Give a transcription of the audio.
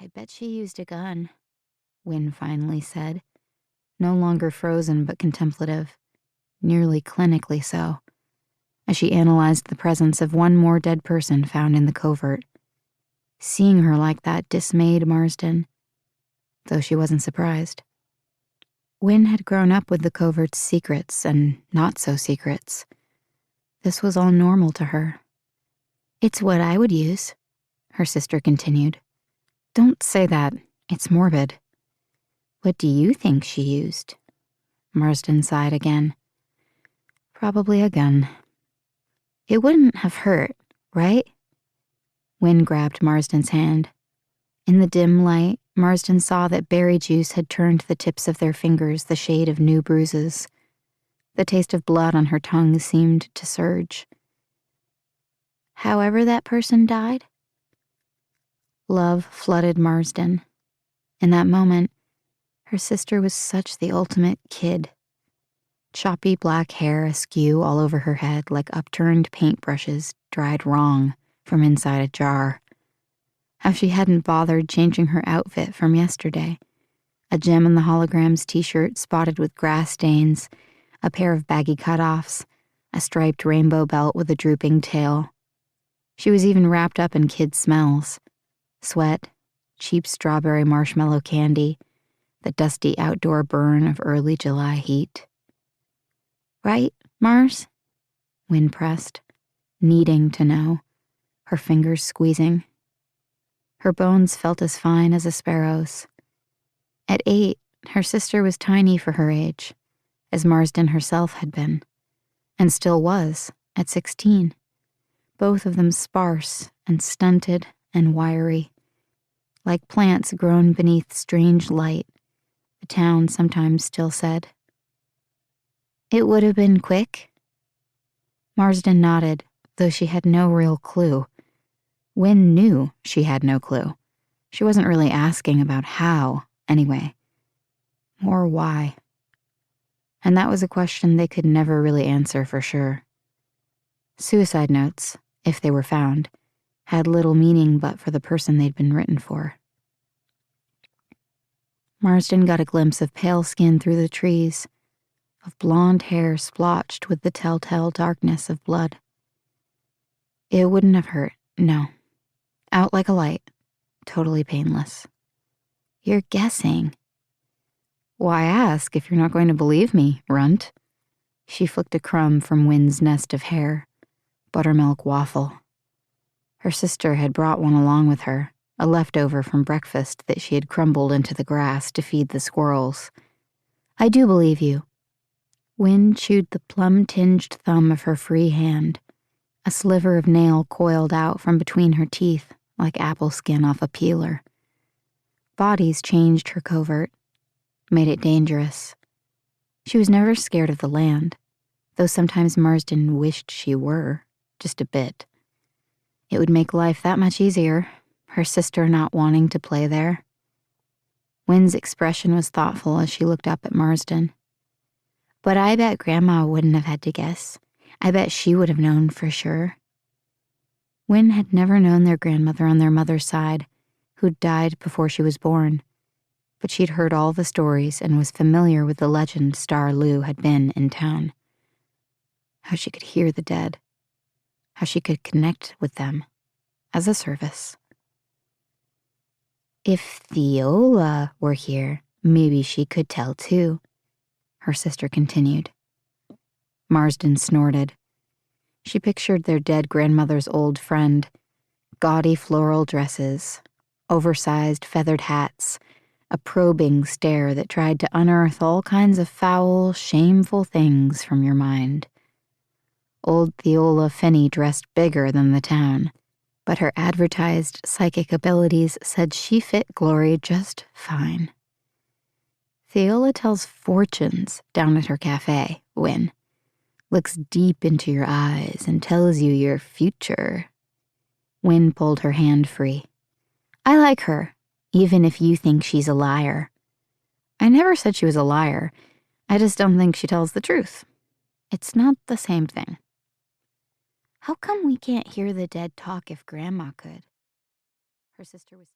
I bet she used a gun, Wynne finally said, no longer frozen but contemplative, nearly clinically so, as she analyzed the presence of one more dead person found in the covert. Seeing her like that dismayed Marsden, though she wasn't surprised. Wynne had grown up with the covert's secrets and not-so-secrets. This was all normal to her. "It's what I would use," her sister continued. "Don't say that. It's morbid." "What do you think she used?" Marsden sighed again. "Probably a gun." "It wouldn't have hurt, right?" Wynne grabbed Marsden's hand. In the dim light, Marsden saw that berry juice had turned the tips of their fingers the shade of new bruises. The taste of blood on her tongue seemed to surge. "However that person died?" Love flooded Marsden. In that moment, her sister was such the ultimate kid. Choppy black hair askew all over her head like upturned paintbrushes dried wrong from inside a jar. How she hadn't bothered changing her outfit from yesterday. A Gem and the Holograms t-shirt spotted with grass stains, a pair of baggy cutoffs, a striped rainbow belt with a drooping tail. She was even wrapped up in kid smells. Sweat, cheap strawberry marshmallow candy, the dusty outdoor burn of early July heat. "Right, Mars?" Wynne pressed, needing to know, her fingers squeezing. Her bones felt as fine as a sparrow's. At 8, her sister was tiny for her age, as Marsden herself had been, and still was at 16. Both of them sparse and stunted and wiry, like plants grown beneath strange light, the town sometimes still said. "It would have been quick?" Marsden nodded, though she had no real clue. Wynne knew she had no clue. She wasn't really asking about how, anyway. Or why. And that was a question they could never really answer for sure. Suicide notes, if they were found, had little meaning but for the person they'd been written for. Marsden got a glimpse of pale skin through the trees, of blonde hair splotched with the telltale darkness of blood. It wouldn't have hurt, no. Out like a light, totally painless. "You're guessing." "Why ask if you're not going to believe me, runt?" She flicked a crumb from Wynne's nest of hair. Buttermilk waffle. Her sister had brought one along with her, a leftover from breakfast that she had crumbled into the grass to feed the squirrels. "I do believe you." Wynne chewed the plum-tinged thumb of her free hand. A sliver of nail coiled out from between her teeth like apple skin off a peeler. Bodies changed her covert, made it dangerous. She was never scared of the land, though sometimes Marsden wished she were, just a bit. It would make life that much easier, her sister not wanting to play there. Wynne's expression was thoughtful as she looked up at Marsden. "But I bet Grandma wouldn't have had to guess. I bet she would have known for sure." Wynne had never known their grandmother on their mother's side, who'd died before she was born, but she'd heard all the stories and was familiar with the legend Star Lou had been in town. How she could hear the dead. How she could connect with them as a service. "If Theola were here, maybe she could tell too," her sister continued. Marsden snorted. She pictured their dead grandmother's old friend, gaudy floral dresses, oversized feathered hats, a probing stare that tried to unearth all kinds of foul, shameful things from your mind. Old Theola Finney dressed bigger than the town, but her advertised psychic abilities said she fit Glory just fine. "Theola tells fortunes down at her cafe, Wynne. Looks deep into your eyes and tells you your future." Wynne pulled her hand free. "I like her, even if you think she's a liar." "I never said she was a liar. I just don't think she tells the truth. It's not the same thing." "How come we can't hear the dead talk if Grandma could?" Her sister was